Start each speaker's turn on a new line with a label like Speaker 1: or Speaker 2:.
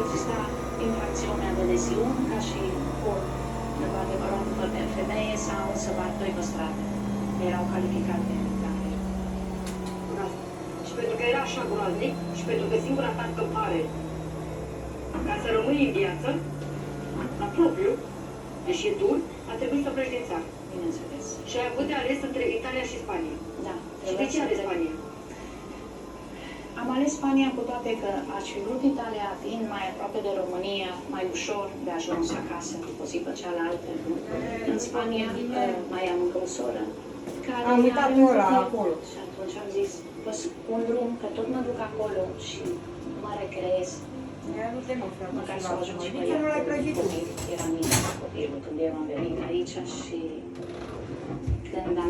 Speaker 1: exista infracțiunea de lesiuni, ca și adevărat pe femeie sau să bat doi pe stradă. Erau calificate.
Speaker 2: Și pentru că era așa groaznic și pentru că singura ta scăpare ca să rămâi în viață, la propriu, deși e dur, a trebuit să pleci din țară.
Speaker 1: Bineînțeles.
Speaker 2: Și ai avut de ales între Italia și Spania.
Speaker 1: Da.
Speaker 2: Și de ce ales Spania?
Speaker 1: Am ales Spania cu toate că aș fi vrut Italia, fiind mai aproape de România, mai ușor de ajuns acasă, o zi pe cealaltă. În Spania mai am încă o soră care
Speaker 3: am uitat
Speaker 1: are un
Speaker 3: ăla
Speaker 1: copil.
Speaker 3: acolo.
Speaker 1: Și atunci am zis, un drum, că tot mă duc acolo și mă recreez. Măcar să o ajut și pe ea. Era mic copilul când eu am venit aici și când am